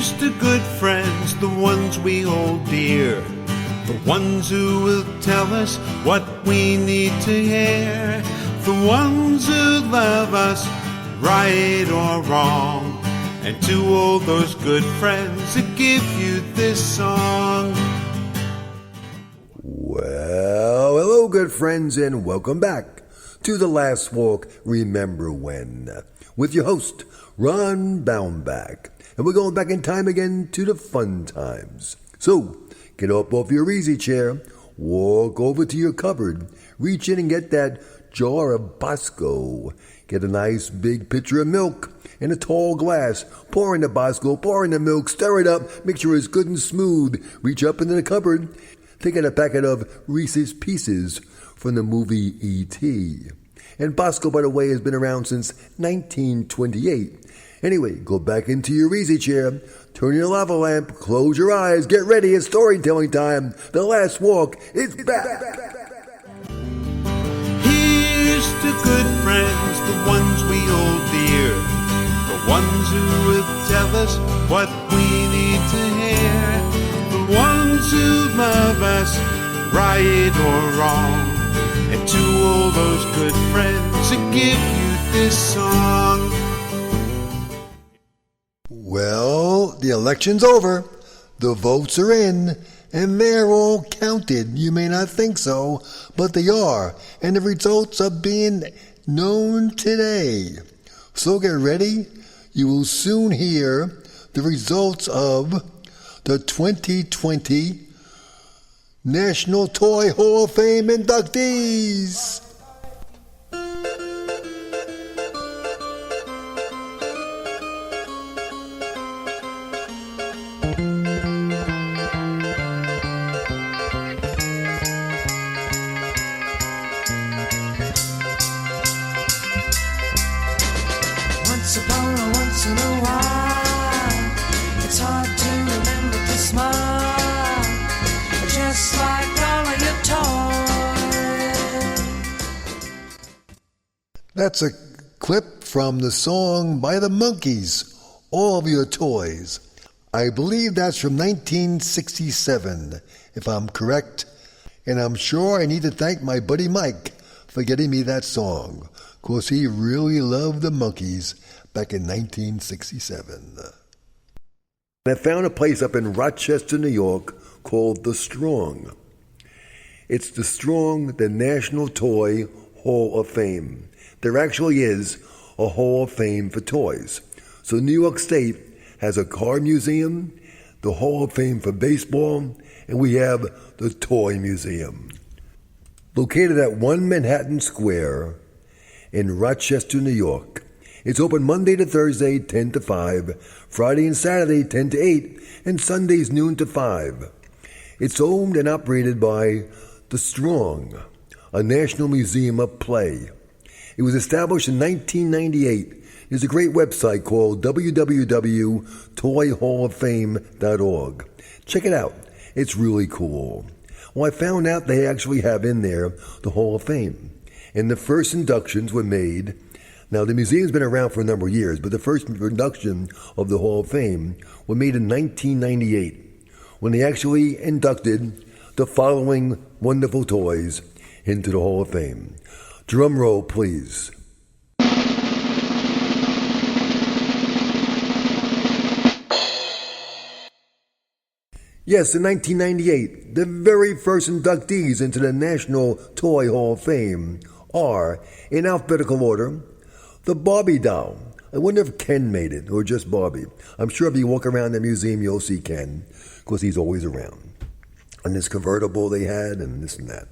Here's to good friends, the ones we hold dear, the ones who will tell us what we need to hear, the ones who love us, right or wrong, and to all those good friends that give you this song. Well, hello, good friends, and welcome back to The Last Walk, Remember When, with your host, Ron Baumbach. And we're going back in time again to the fun times. So, get up off your easy chair, walk over to your cupboard, reach in and get that jar of Bosco. Get a nice big pitcher of milk in a tall glass. Pour in the Bosco, pour in the milk, stir it up, make sure it's good and smooth. Reach up into the cupboard, take out a packet of Reese's Pieces from the movie E.T. And Bosco, by the way, has been around since 1928. Anyway, go back into your easy chair, turn your lava lamp, close your eyes, get ready, it's storytelling time. The Last Walk is back. Here's to good friends, the ones we hold dear, the ones who will tell us what we need to hear, the ones who love us, right or wrong, and to all those good friends that give you this song. Well, the election's over. The votes are in, and they're all counted. You may not think so, but they are, and the results are being known today. So get ready. You will soon hear the results of the 2020 National Toy Hall of Fame inductees. Once in a while, it's hard to remember to smile, just like all of your toys. That's a clip from the song by the Monkees, All of Your Toys. I believe that's from 1967, if I'm correct. And I'm sure I need to thank my buddy Mike for getting me that song, because he really loved the Monkees back in 1967. I found a place up in Rochester, New York called The Strong. It's The Strong, the National Toy Hall of Fame. There actually is a Hall of Fame for toys. So New York State has a car museum, the Hall of Fame for baseball, and we have the Toy Museum. Located at 1 Manhattan Square in Rochester, New York. It's open Monday to Thursday, 10 to 5, Friday and Saturday, 10 to 8, and Sundays, noon to 5. It's owned and operated by The Strong, a national museum of play. It was established in 1998. There's a great website called www.toyhalloffame.org. Check it out. It's really cool. Well, I found out they actually have in there the Hall of Fame. And the first inductions were made. Now, the museum's been around for a number of years, but the first induction of the Hall of Fame were made in 1998, when they actually inducted the following wonderful toys into the Hall of Fame. Drum roll, please. Yes, in 1998, the very first inductees into the National Toy Hall of Fame are, in alphabetical order, the Barbie doll. I wonder if Ken made it, or just Barbie. I'm sure if you walk around the museum, you'll see Ken, because he's always around. And this convertible they had, and this and that.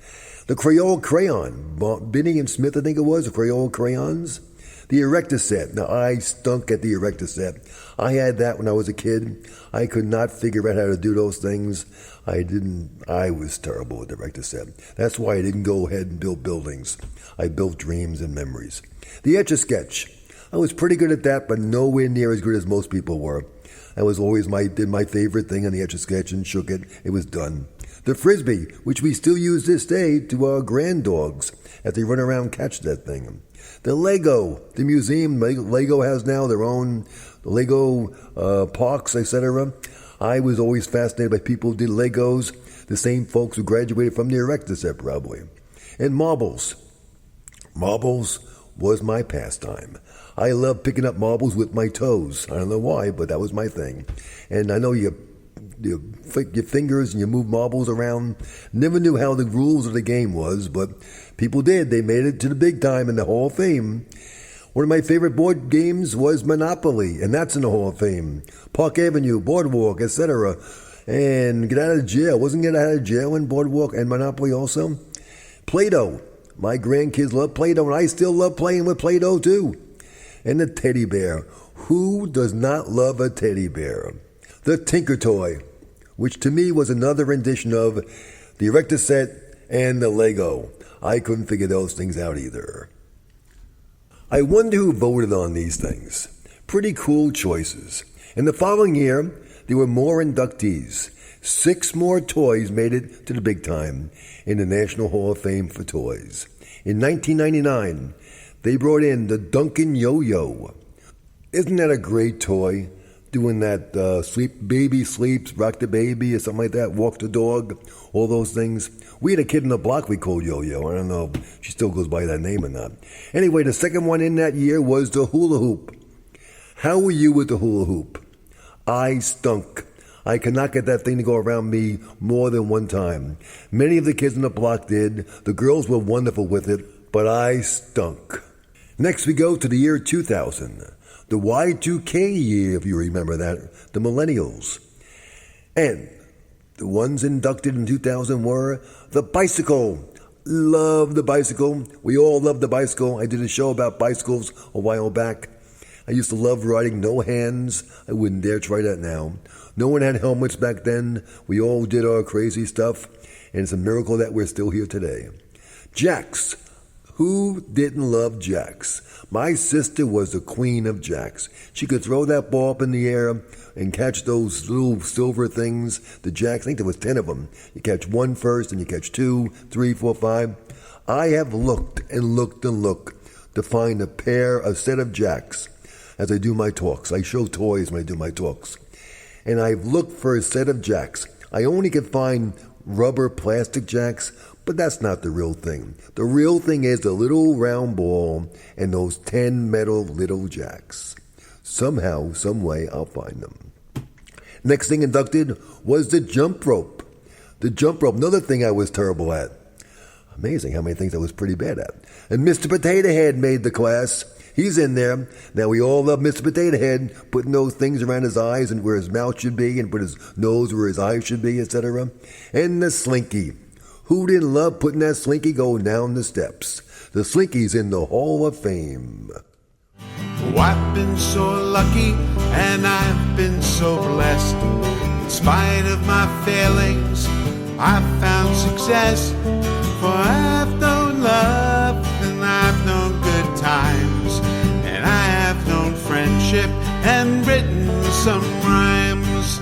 The Crayola crayon, Binney and Smith, I think it was, the Crayola crayons. The Erector set. Now, I stunk at the Erector set. I had that when I was a kid. I could not figure out how to do those things. I was terrible at the Erector set. That's why I didn't go ahead and build buildings. I built dreams and memories. The Etch-a-Sketch. I was pretty good at that, but nowhere near as good as most people were. That was always did my favorite thing on the Etch-a-Sketch and shook it. It was done. The Frisbee, which we still use this day to our grand dogs as they run around and catch that thing. The Lego, the museum, Lego has now their own Lego parks, etc. I was always fascinated by people who did Legos, the same folks who graduated from the Erector set probably. And marbles. Marbles was my pastime. I love picking up marbles with my toes. I don't know why, but that was my thing. And I know you flick your fingers and you move marbles around. Never knew how the rules of the game was, but people did. They made it to the big time in the Hall of Fame. One of my favorite board games was Monopoly, and that's in the Hall of Fame. Park Avenue, Boardwalk, etc. And Get Out of Jail. Wasn't Get Out of Jail in Boardwalk and Monopoly also? Play-Doh. My grandkids love Play-Doh, and I still love playing with Play-Doh too. And the teddy bear. Who does not love a teddy bear? The Tinker Toy, which to me was another rendition of the Erector set and the Lego. I couldn't figure those things out either. I wonder who voted on these things. Pretty cool choices. In the following year, there were more inductees. 6 more toys made it to the big time in the National Hall of Fame for toys. In 1999, they brought in the Duncan Yo-Yo. Isn't that a great toy? Doing that sleep, baby sleeps, rock the baby or something like that, walk the dog, all those things. We had a kid in the block we called Yo-Yo. I don't know if she still goes by that name or not. Anyway, the second one in that year was the hula hoop. How were you with the hula hoop? I stunk. I could not get that thing to go around me more than one time. Many of the kids in the block did. The girls were wonderful with it, but I stunk. Next we go to the year 2000. The Y2K year, if you remember that, the millennials. And the ones inducted in 2000 were the bicycle. Love the bicycle. We all love the bicycle. I did a show about bicycles a while back. I used to love riding no hands. I wouldn't dare try that now. No one had helmets back then. We all did our crazy stuff. And it's a miracle that we're still here today. Jacks. Who didn't love jacks? My sister was the queen of jacks. She could throw that ball up in the air and catch those little silver things, the jacks. I think there was 10 of them. You catch one first, and you catch 2, 3, 4, 5. I have looked and looked and looked to find a set of jacks as I do my talks. I show toys when I do my talks. And I've looked for a set of jacks. I only could find rubber plastic jacks, but that's not the real thing. The real thing is the little round ball and those 10 metal little jacks. Somehow, some way, I'll find them. Next thing inducted was the jump rope. The jump rope, another thing I was terrible at. Amazing how many things I was pretty bad at. And Mr. Potato Head made the class. He's in there. Now, we all love Mr. Potato Head, putting those things around his eyes and where his mouth should be and put his nose where his eyes should be, etc. And the Slinky. Who didn't love putting that Slinky going down the steps? The Slinky's in the Hall of Fame. Oh, I've been so lucky and I've been so blessed. In spite of my failings, I've found success. For I've known love and I've known good times, and I have known friendship and written some rhymes.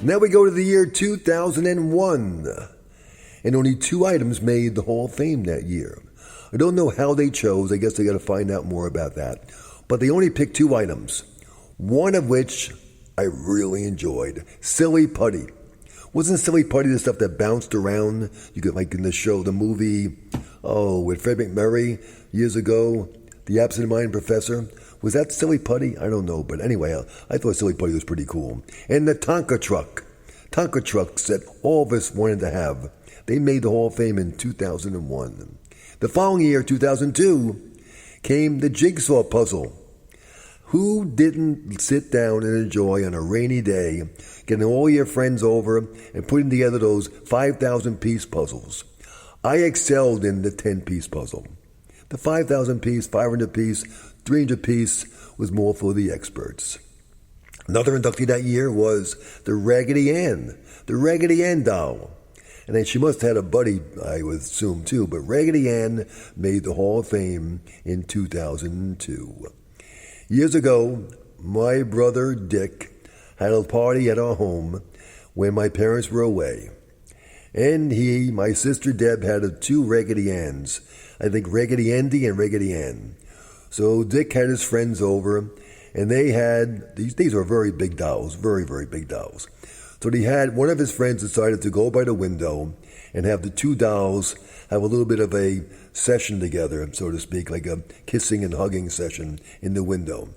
Now we go to the year 2001. And only 2 items made the Hall of Fame that year. I don't know how they chose. I guess they got to find out more about that. But they only picked 2 items. One of which I really enjoyed. Silly Putty. Wasn't Silly Putty the stuff that bounced around? You could, like in the show, the movie, with Fred McMurray years ago, The Absent-Minded Professor. Was that Silly Putty? I don't know. But anyway, I thought Silly Putty was pretty cool. And the Tonka truck. Tonka trucks that all of us wanted to have. They made the Hall of Fame in 2001. The following year, 2002, came the jigsaw puzzle. Who didn't sit down and enjoy on a rainy day, getting all your friends over and putting together those 5,000-piece puzzles? I excelled in the 10-piece puzzle. The 5,000-piece, 500-piece, 300-piece was more for the experts. Another inductee that year was the Raggedy Ann doll. And then she must have had a buddy, I would assume, too. But Raggedy Ann made the Hall of Fame in 2002. Years ago, my brother Dick had a party at our home when my parents were away. And my sister Deb, had two Raggedy Anns. I think Raggedy Andy and Raggedy Ann. So Dick had his friends over, and they had, these are very big dolls, very, very big dolls. So he had, one of his friends decided to go by the window and have the two dolls have a little bit of a session together, so to speak, like a kissing and hugging session in the window.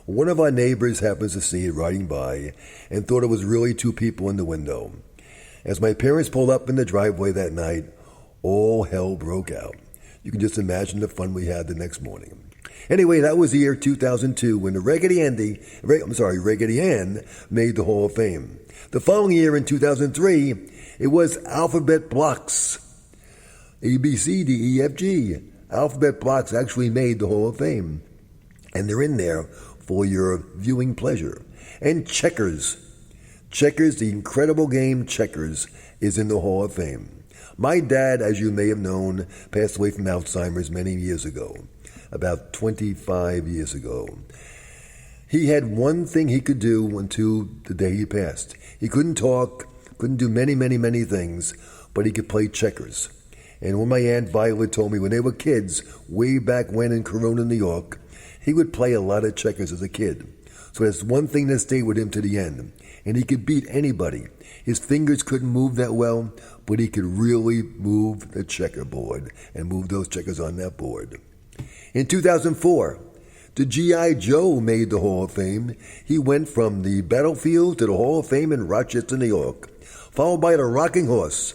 One of our neighbors happens to see it riding by and thought it was really two people in the window. As my parents pulled up in the driveway that night, all hell broke out. You can just imagine the fun we had the next morning. Anyway, that was the year 2002 when the Raggedy Ann made the Hall of Fame. The following year, in 2003, it was alphabet blocks. A, B, C, D, E, F, G. Alphabet blocks actually made the Hall of Fame. And they're in there for your viewing pleasure. And checkers. Checkers, the incredible game Checkers, is in the Hall of Fame. My dad, as you may have known, passed away from Alzheimer's many years ago, about 25 years ago. He had one thing he could do until the day he passed. He couldn't talk, couldn't do many, many, many things, but he could play checkers. And when my Aunt Violet told me when they were kids, way back when in Corona, New York, he would play a lot of checkers as a kid. So that's one thing that stayed with him to the end. And he could beat anybody. His fingers couldn't move that well, but he could really move the checkerboard and move those checkers on that board. In 2004, the G.I. Joe made the Hall of Fame. He went from the battlefield to the Hall of Fame in Rochester, New York, followed by the rocking horse.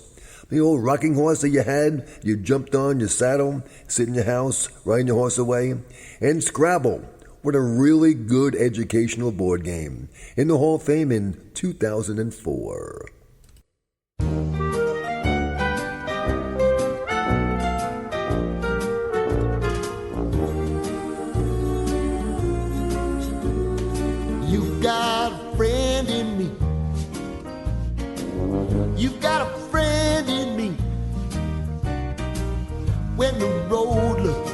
The old rocking horse that you had, you jumped on your saddle, sit in your house, riding your horse away. And Scrabble, what a really good educational board game, in the Hall of Fame in 2004. You've got a friend in me. You've got a friend in me. When the road looks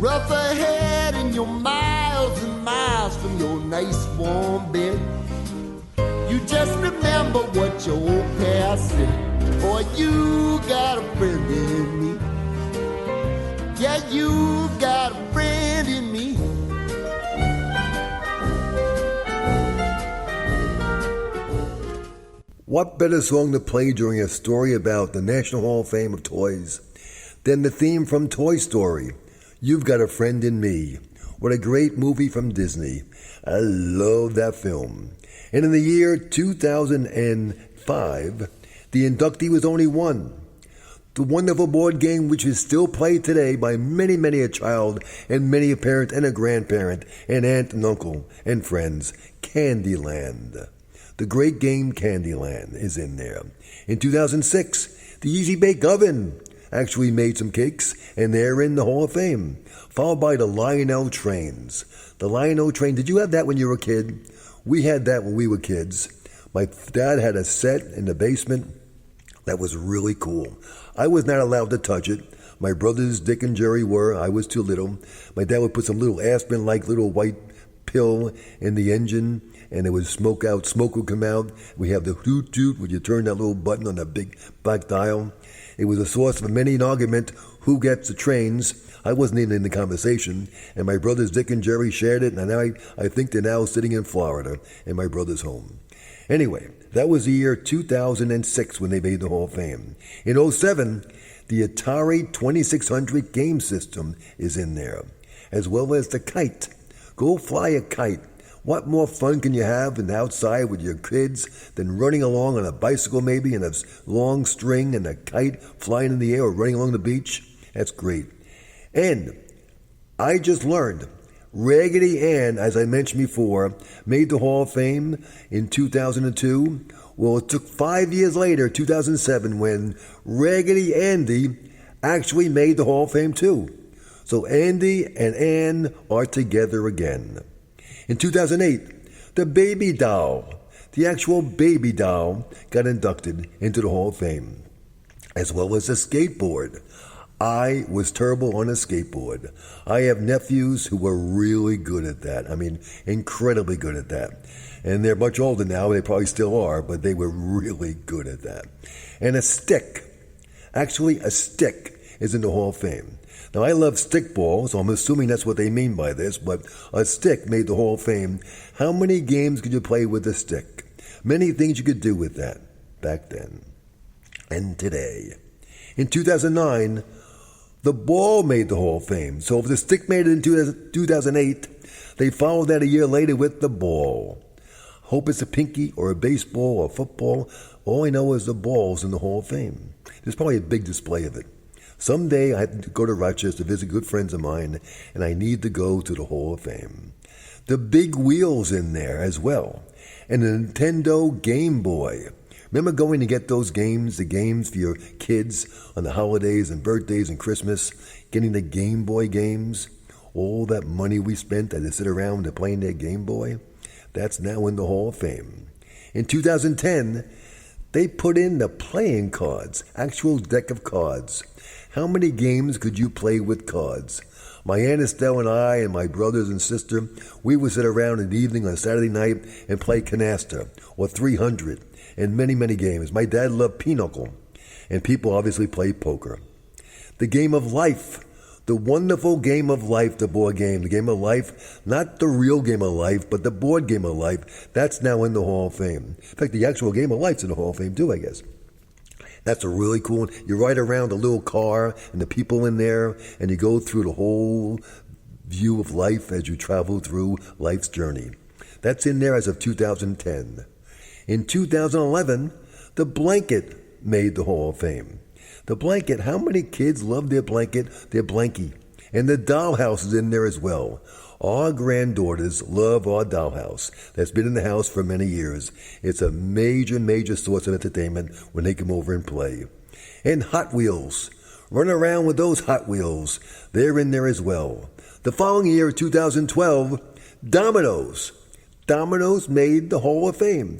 rough ahead and you're miles and miles from your nice warm bed, you just remember what your old past said. Boy, you got a friend in me. Yeah, you've got a friend in me. What better song to play during a story about the National Hall of Fame of Toys than the theme from Toy Story, You've Got a Friend in Me. What a great movie from Disney. I love that film. And in the year 2005, the inductee was only one. The wonderful board game which is still played today by many, many a child and many a parent and a grandparent and aunt and uncle and friends, Candyland. The great game Candyland is in there. In 2006, the Easy Bake Oven actually made some cakes, and they're in the Hall of Fame, followed by the Lionel Trains. The Lionel Train, did you have that when you were a kid? We had that when we were kids. My dad had a set in the basement that was really cool. I was not allowed to touch it. My brothers, Dick and Jerry, were. I was too little. My dad would put some little aspirin-like little white pill in the engine, and it would smoke out. Smoke would come out. We have the hoot-toot, where you turn that little button on that big black dial. It was a source of many an argument, who gets the trains. I wasn't even in the conversation, and my brothers Dick and Jerry shared it, and I think they're now sitting in Florida in my brother's home. Anyway, that was the year 2006 when they made the Hall of Fame. In 2007, the Atari 2600 game system is in there, as well as the kite. Go fly a kite. What more fun can you have than outside with your kids than running along on a bicycle maybe and a long string and a kite flying in the air or running along the beach? That's great. And I just learned Raggedy Ann, as I mentioned before, made the Hall of Fame in 2002. Well, it took 5 years later, 2007, when Raggedy Andy actually made the Hall of Fame too. So Andy and Ann are together again. In 2008, the baby doll, the actual baby doll, got inducted into the Hall of Fame, as well as a skateboard. I was terrible on a skateboard. I have nephews who were really good at that. I mean, incredibly good at that. And they're much older now. They probably still are, but they were really good at that. And a stick. Actually, a stick is in the Hall of Fame. Now, I love stickball, so I'm assuming that's what they mean by this, but a stick made the Hall of Fame. How many games could you play with a stick? Many things you could do with that back then and today. In 2009, the ball made the Hall of Fame. So if the stick made it in 2008, they followed that a year later with the ball. Hope it's a pinky or a baseball or football. All I know is the ball's in the Hall of Fame. There's probably a big display of it. Someday I have to go to Rochester to visit good friends of mine, and I need to go to the Hall of Fame. The big wheel's in there as well. And the Nintendo Game Boy. Remember going to get those games, the games for your kids on the holidays and birthdays and Christmas, getting the Game Boy games? All that money we spent to sit around and playing their Game Boy? That's now in the Hall of Fame. In 2010, they put in the playing cards, actual deck of cards. How many games could you play with cards? My Aunt Estelle and I and my brothers and sister, we would sit around in the evening on Saturday night and play canasta or 300 and many, many games. My dad loved pinochle, and people obviously play poker. The game of life, the wonderful game of life, the board game. The game of life, not the real game of life, but the board game of life. That's now in the Hall of Fame. In fact, the actual game of life's in the Hall of Fame too, I guess. That's a really cool one. You ride around a little car and the people in there, and you go through the whole view of life as you travel through life's journey. That's in there as of 2010. In 2011, the blanket made the Hall of Fame. The blanket, how many kids love their blanket, their blankie? And the dollhouse is in there as well. Our granddaughters love our dollhouse that's been in the house for many years. It's a major, major source of entertainment when they come over and play. And Hot Wheels. Run around with those Hot Wheels. They're in there as well. The following year, 2012, Dominoes. Dominoes made the Hall of Fame.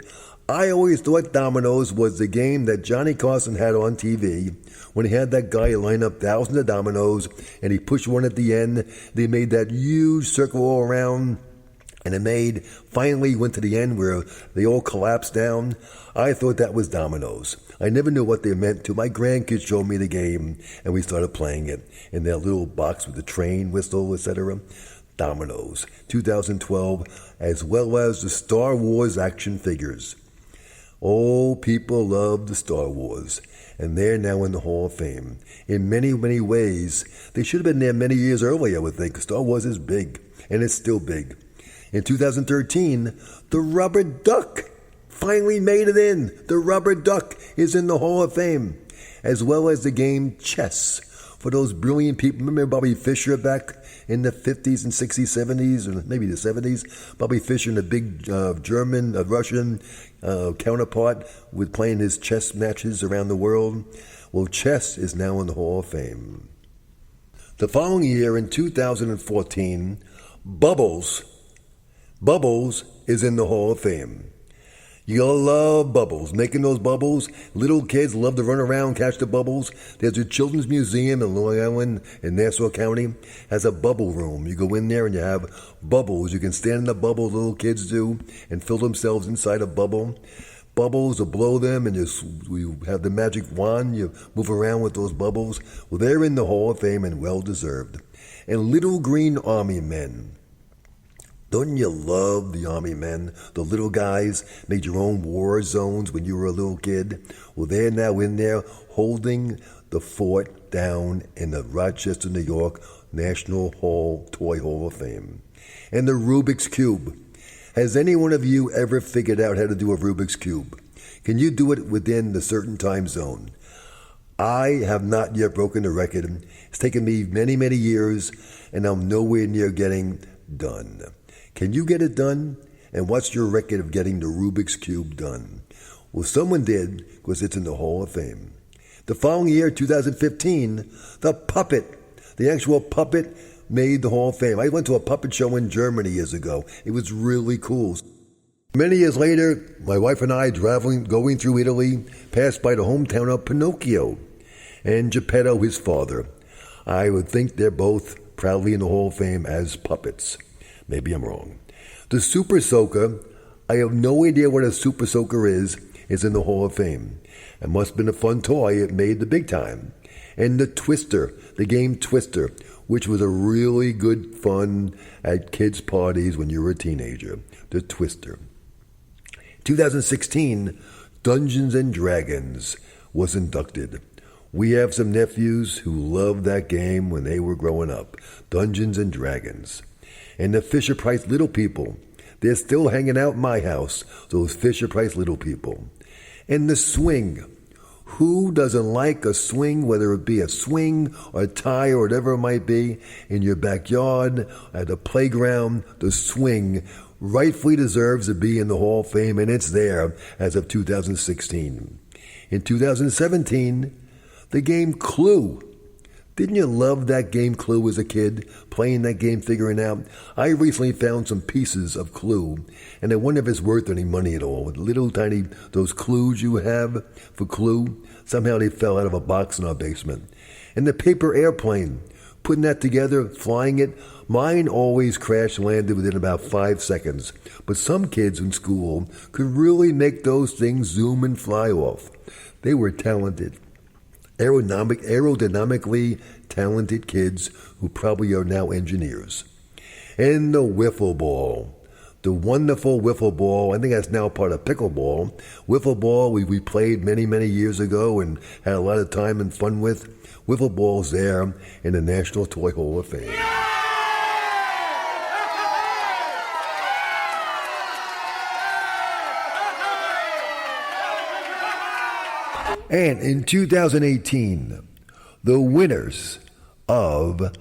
I always thought Dominoes was the game that Johnny Carson had on TV when he had that guy line up thousands of dominoes and he pushed one at the end. They made that huge circle all around, and it finally went to the end where they all collapsed down. I thought that was Dominoes. I never knew what they meant till my grandkids showed me the game and we started playing it in that little box with the train whistle, etc. Dominoes, 2012, as well as the Star Wars action figures. Oh, people love the Star Wars, and they're now in the Hall of Fame. In many, many ways, they should have been there many years earlier, I would think. Star Wars is big, and it's still big. In 2013, the rubber duck finally made it in. The rubber duck is in the Hall of Fame, as well as the game chess. For those brilliant people, remember Bobby Fischer back in the 50s and 60s, 70s, or maybe the 70s? Bobby Fischer and the big Russian counterpart with playing his chess matches around the world. Well, chess is now in the Hall of Fame. The following year, in 2014, Bubbles is in the Hall of Fame. You'll love bubbles. Making those bubbles. Little kids love to run around, catch the bubbles. There's a children's museum in Long Island in Nassau County. Has a bubble room. You go in there and you have bubbles. You can stand in the bubble, little kids do, and fill themselves inside a bubble. Bubbles, will blow them, and you have the magic wand. You move around with those bubbles. Well, they're in the Hall of Fame and well-deserved. And Little Green Army Men. Don't you love the Army men? The little guys made your own war zones when you were a little kid. Well, they're now in there holding the fort down in the Rochester, New York National Toy Hall of Fame. And the Rubik's Cube. Has any one of you ever figured out how to do a Rubik's Cube? Can you do it within the certain time zone? I have not yet broken the record. It's taken me many, many years, and I'm nowhere near getting done. Can you get it done? And what's your record of getting the Rubik's Cube done? Well, someone did, because it's in the Hall of Fame. The following year, 2015, the actual puppet made the Hall of Fame. I went to a puppet show in Germany years ago. It was really cool. Many years later, my wife and I, going through Italy, passed by the hometown of Pinocchio and Geppetto, his father. I would think they're both proudly in the Hall of Fame as puppets. Maybe I'm wrong. The Super Soaker, I have no idea what a Super Soaker is in the Hall of Fame. It must have been a fun toy. It made the big time. And the Twister, the game Twister, which was a really good fun at kids' parties when you were a teenager. The Twister. 2016, Dungeons and Dragons was inducted. We have some nephews who loved that game when they were growing up. Dungeons and Dragons. And the Fisher-Price Little People. They're still hanging out in my house, those Fisher-Price Little People. And the Swing. Who doesn't like a swing, whether it be a swing or a tie or whatever it might be, in your backyard, at the playground? The Swing rightfully deserves to be in the Hall of Fame, and it's there as of 2016. In 2017, the game Clue. Didn't you love that game Clue as a kid, playing that game, figuring out? I recently found some pieces of Clue, and I wonder if it's worth any money at all. With little tiny, those clues you have for Clue, somehow they fell out of a box in our basement. And the paper airplane, putting that together, flying it, mine always crash landed within about 5 seconds. But some kids in school could really make those things zoom and fly off. They were talented. Aerodynamically talented kids who probably are now engineers. And the wiffle ball. The wonderful wiffle ball. I think that's now part of pickleball. Wiffle ball we played many, many years ago and had a lot of time and fun with. Wiffle ball's there in the National Toy Hall of Fame. And in 2018, the winners of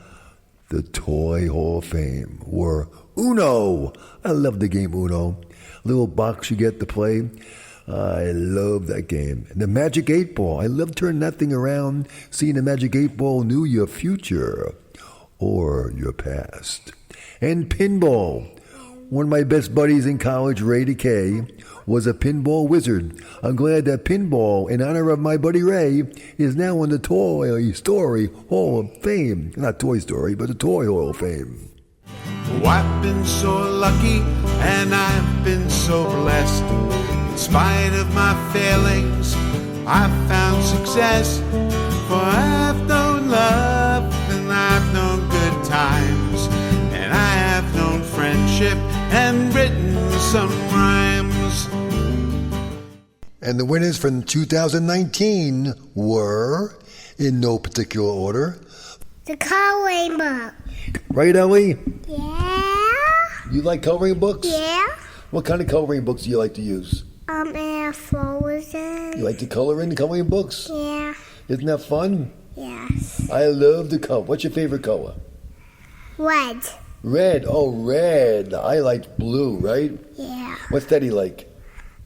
the Toy Hall of Fame were Uno. I love the game Uno. Little box you get to play. I love that game. And the Magic 8 Ball. I love turning that thing around. Seeing the Magic 8 Ball knew your future or your past. And pinball. One of my best buddies in college, Ray DeKay, was a pinball wizard. I'm glad that pinball, in honor of my buddy Ray, is now in the Toy Story Hall of Fame. Not Toy Story, but the Toy Hall of Fame. Oh, I've been so lucky and I've been so blessed. In spite of my failings, I've found success. For I've known love and I've known good times, and I have known friendship and written some rhymes. And the winners from 2019 were, in no particular order, The coloring book. right, Ellie? Yeah. You like coloring books? Yeah. What kind of coloring books do you like to use? And frozen. You like to color in the coloring books? Yeah. Isn't that fun? Yes. I love the color. What's your favorite color? Red. Red. Oh, red. I like blue, right? Yeah. What's Daddy like?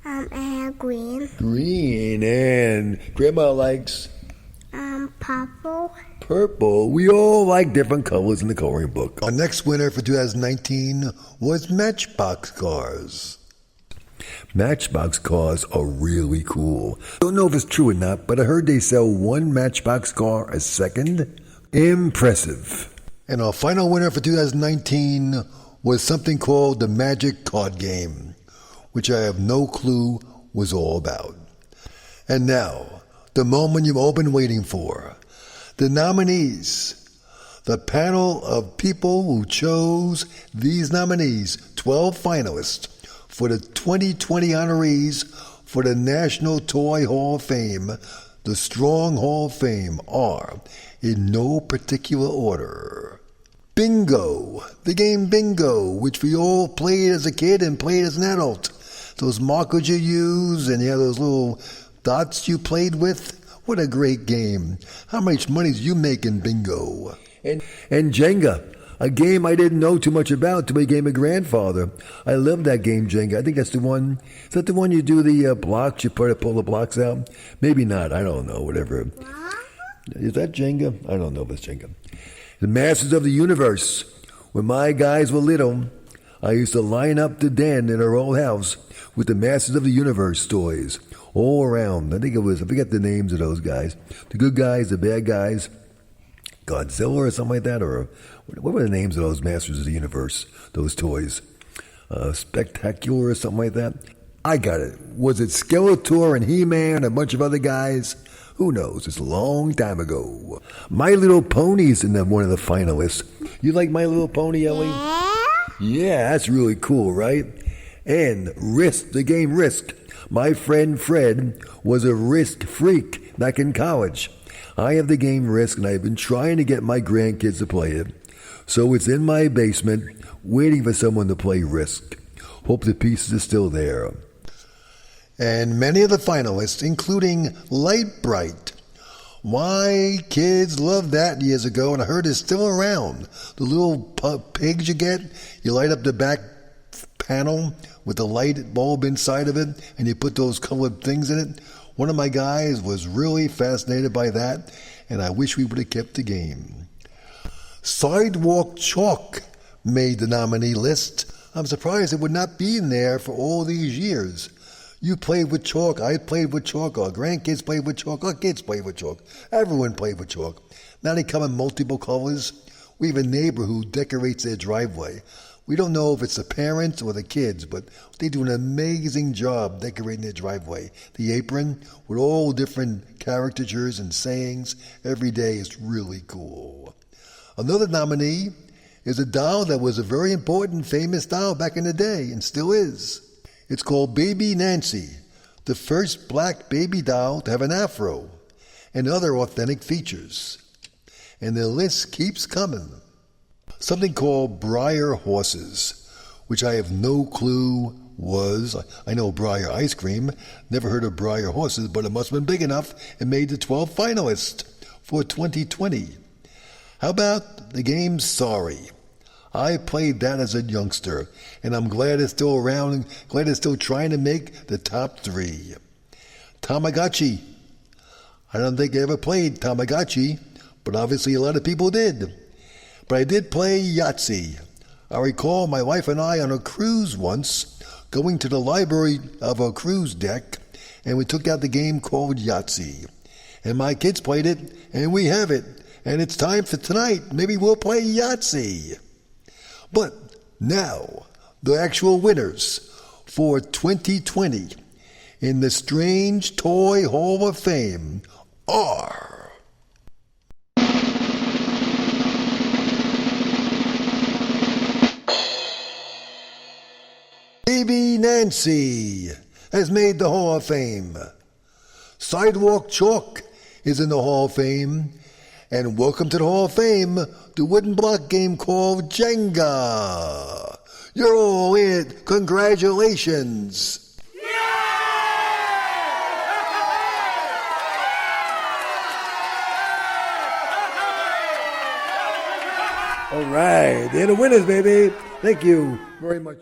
And green. Green. And Grandma likes Purple. purple. We all like different colors in the coloring book. Our next winner for 2019 was Matchbox cars. Matchbox cars are really cool. Don't know if it's true or not, but I heard they sell one Matchbox car a second. Impressive. And our final winner for 2019 was something called the Magic Card Game, which I have no clue was all about. And now, the moment you've all been waiting for. The nominees. The panel of people who chose these nominees, 12 finalists, for the 2020 honorees for the National Toy Hall of Fame, the Strong Hall of Fame, are, in no particular order: Bingo, the game Bingo, which we all played as a kid and played as an adult. Those markers you use and you have those little dots you played with. What a great game. How much money do you make in Bingo? And Jenga, a game I didn't know too much about till I became a grandfather. I love that game, Jenga. I think that's the one. Is that the one you do the blocks? You pull the blocks out? Maybe not. I don't know. Whatever. Is that Jenga? I don't know if it's Jenga. The Masters of the Universe. When my guys were little, I used to line up the den in our old house with the Masters of the Universe toys all around. I forget the names of those guys. The good guys, the bad guys. Godzilla or something like that, or what were the names of those Masters of the Universe, those toys? Spectacular or something like that? I got it. Was it Skeletor and He-Man and a bunch of other guys? Who knows? It's a long time ago. My Little Pony's in one of the finalists. You like My Little Pony, Ellie? Yeah, that's really cool, right? And Risk, the game Risk. My friend Fred was a Risk freak back in college. I have the game Risk, and I've been trying to get my grandkids to play it. So it's in my basement, waiting for someone to play Risk. Hope the pieces are still there. And many of the finalists, including Light Bright. My kids loved that years ago, and I heard it's still around. The little pigs you get, you light up the back panel with the light bulb inside of it, and you put those colored things in it. One of my guys was really fascinated by that, and I wish we would have kept the game. Sidewalk Chalk made the nominee list. I'm surprised it would not be in there for all these years. You played with chalk, I played with chalk, our grandkids played with chalk, our kids played with chalk. Everyone played with chalk. Now they come in multiple colors. We have a neighbor who decorates their driveway. We don't know if it's the parents or the kids, but they do an amazing job decorating their driveway. The apron with all different caricatures and sayings every day is really cool. Another nominee is a doll that was a very important, famous doll back in the day and still is. It's called Baby Nancy, the first black baby doll to have an afro and other authentic features. And the list keeps coming. Something called Breyer Horses, which I have no clue was. I know Breyer ice cream, never heard of Breyer Horses, but it must have been big enough and made the 12th finalist for 2020. How about the game Sorry? I played that as a youngster, and I'm glad it's still around and glad it's still trying to make the top 3. Tamagotchi. I don't think I ever played Tamagotchi, but obviously a lot of people did. But I did play Yahtzee. I recall my wife and I on a cruise once, going to the library of a cruise deck, and we took out the game called Yahtzee. And my kids played it, and we have it. And it's time for tonight. Maybe we'll play Yahtzee. But now, the actual winners for 2020 in the Strange Toy Hall of Fame are... Baby Nancy has made the Hall of Fame. Sidewalk Chalk is in the Hall of Fame. And welcome to the Hall of Fame, the wooden block game called Jenga. You're all in it. Congratulations. All right, they're the winners, baby. Thank you very much.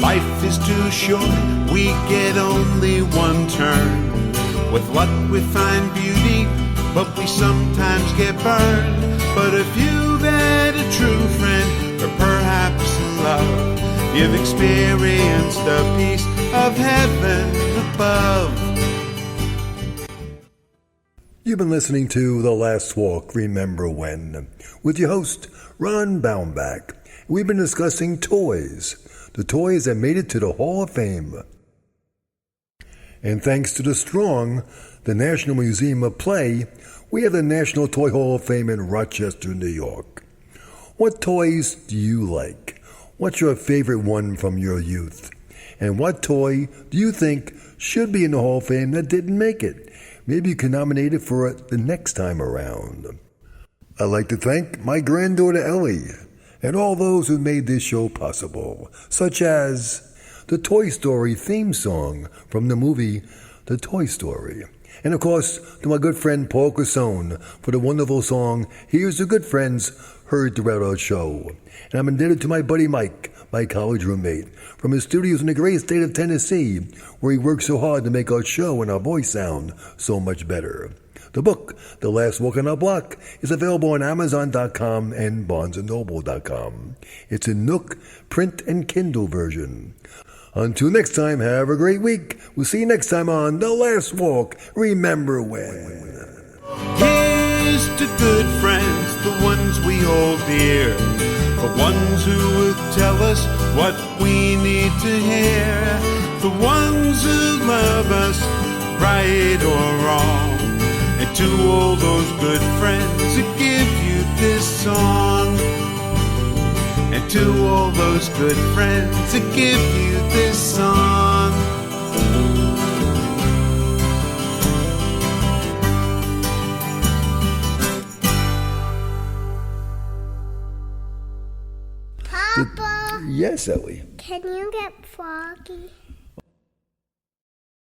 Life is too short, we get only one turn. With luck we find beauty, but we sometimes get burned. But if you've had a true friend, or perhaps love, you've experienced a piece of heaven above. You've been listening to The Last Walk, Remember When, with your host, Ron Baumbach. We've been discussing toys, the toys that made it to the Hall of Fame. And thanks to the Strong, the National Museum of Play, we have the National Toy Hall of Fame in Rochester, New York. What toys do you like? What's your favorite one from your youth? And what toy do you think should be in the Hall of Fame that didn't make it? Maybe you can nominate it for it the next time around. I'd like to thank my granddaughter Ellie and all those who made this show possible, such as the Toy Story theme song from the movie The Toy Story. And of course, to my good friend Paul Cassone for the wonderful song Here's to Good Friends heard throughout our show. And I'm indebted to my buddy Mike, my college roommate, from his studios in the great state of Tennessee, where he works so hard to make our show and our voice sound so much better. The book, The Last Walk on Our Block, is available on Amazon.com and BarnesandNoble.com. It's in Nook, print, and Kindle version. Until next time, have a great week. We'll see you next time on The Last Walk. Remember when. Here's to good friends, the ones we hold dear, the ones who will tell us what we need to hear, the ones who love us, right or wrong. And to all those good friends who give you this song. And to all those good friends who give you this song. Papa, Yes, Ellie. can you get Froggy?